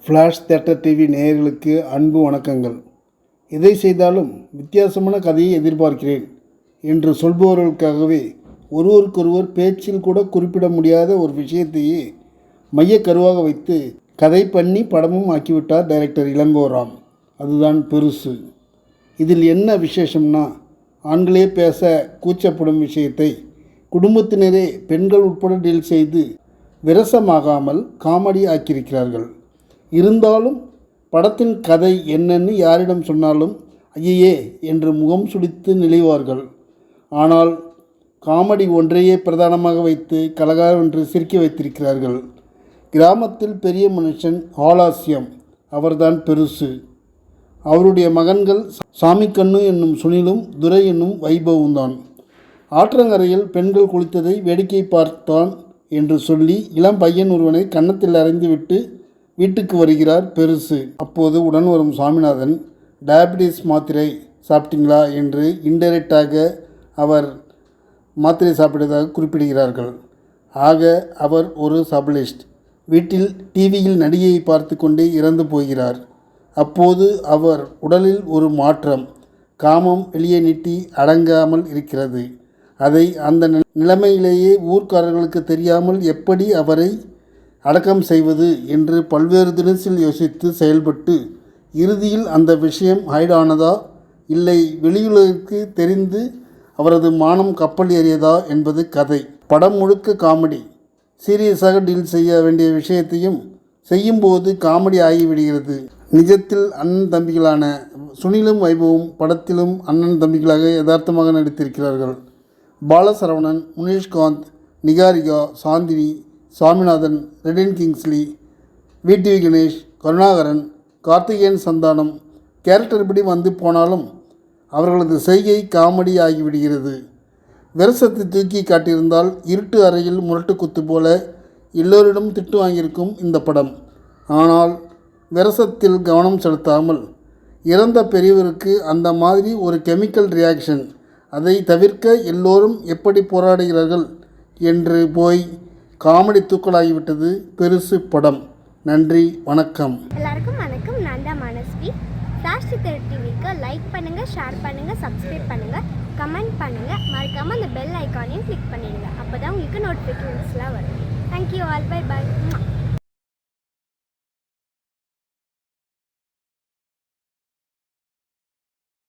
Flash theatre TV நேயர்களுக்கு அன்பு வணக்கங்கள். எதை செய்தாலும் வித்தியாசமான கதையை எதிர்பார்க்கிறேன் என்று சொல்பவர்களுக்காகவே ஒருவருக்கொருவர் பேச்சில் கூட குறிப்பிட முடியாத ஒரு விஷயத்தையே மையக்கருவாக வைத்து கதை பண்ணி படமும் ஆக்கிவிட்டார் டைரக்டர் இளங்கோராம். அதுதான் பெருசு. இதில் என்ன விசேஷம்னா, ஆண்களே பேச கூச்சப்படும் விஷயத்தை குடும்பத்தினரே பெண்கள் உட்பட டீல் செய்து விரசமாகாமல் காமெடி ஆக்கியிருக்கிறார்கள். இருந்தாலும் படத்தின் கதை என்னன்னு யாரிடம் சொன்னாலும் ஐயே என்று முகம் சுளித்து நெளிவார்கள். ஆனால் காமெடி ஒன்றையே பிரதானமாக வைத்து கலகலவென்று சிரிக்க வைத்திருக்கிறார்கள். கிராமத்தில் பெரிய மனுஷன் ஆலாசியம், அவர்தான் பெருசு. அவருடைய மகன்கள் சாமிக்கண்ணு என்னும் சுனிலும் துரை என்னும் வைபவும் தான். ஆற்றங்கரையில் பெண்கள் குளித்ததை வேடிக்கை பார்த்தான் என்று சொல்லி இளம் பையன் ஒருவனை கன்னத்தில் அறைந்துவிட்டு வீட்டுக்கு வருகிறார் பெருசு. அப்போது உடன் வரும் சாமிநாதன், டயபிட்டிஸ் மாத்திரை சாப்பிட்டீங்களா என்று இன்டைரக்டாக அவர் மாத்திரை சாப்பிட்டதாக குறிப்பிடுகிறார்கள். ஆக அவர் ஒரு சபலிஸ்ட். வீட்டில் டிவியில் நடிகையை பார்த்து கொண்டே இறந்து போகிறார். அப்போது அவர் உடலில் ஒரு மாற்றம், காமம் வெளியே நீட்டி அடங்காமல் இருக்கிறது. அதை அந்த நிலைமையிலேயே ஊர்க்காரர்களுக்கு தெரியாமல் எப்படி அவரை அடக்கம் செய்வது என்று பல்வேறு தினசில் யோசித்து செயல்பட்டு இறுதியில் அந்த விஷயம் ஹைடானதா இல்லை வெளியுலகிற்கு தெரிந்து அவரது மானம் கப்பல் ஏறியதா என்பது கதை. படம் முழுக்க காமெடி. சீரியஸாக டீல் செய்ய வேண்டிய விஷயத்தையும் செய்யும்போது காமெடி ஆகிவிடுகிறது. நிஜத்தில் அண்ணன் தம்பிகளான சுனிலும் வைபவும் படத்திலும் அண்ணன் தம்பிகளாக யதார்த்தமாக நடித்திருக்கிறார்கள். பாலசரவணன், முனீஷ்காந்த், நிகாரிகா, சாந்தினி, சாமிநாதன், ரெடின் கிங்ஸ்லி, விடிவி கணேஷ், கருணாகரன், கார்த்திகேயன் சந்தானம் கேரக்டர் படி வந்து போனாலும் அவர்களது செய்கை காமெடி ஆகிவிடுகிறது. விரசத்தை தூக்கி காட்டியிருந்தால் இருட்டு அறையில் முரட்டு குத்து போல எல்லோரிடம் திட்டு வாங்கியிருக்கும் இந்த படம். ஆனால் விரசத்தில் கவனம் செலுத்தாமல் இறந்த பெரியவருக்கு அந்த மாதிரி ஒரு கெமிக்கல் ரியாக்ஷன், அதை தவிர்க்க எல்லோரும் எப்படி போராடுகிறார்கள் என்று போய் காமெடி தூக்கலாகிவிட்டது பெருசு படம். நன்றி, வணக்கம். எல்லாருக்கும் வணக்கம். நான் தான் மனஸ்வி. ஃப்ளாஷ் தியேட்டர் டிவிக்கு லைக் பண்ணுங்கள், ஷேர் பண்ணுங்கள், சப்ஸ்கிரைப் பண்ணுங்கள், கமெண்ட் பண்ணுங்கள். மறக்காமல் அந்த பெல் ஐக்கானையும் கிளிக் பண்ணிடுங்க. அப்போ தான் உங்களுக்கு நோட்டிஃபிகேஷன்ஸ்லாம் வரும். Thank you all. Bye bye.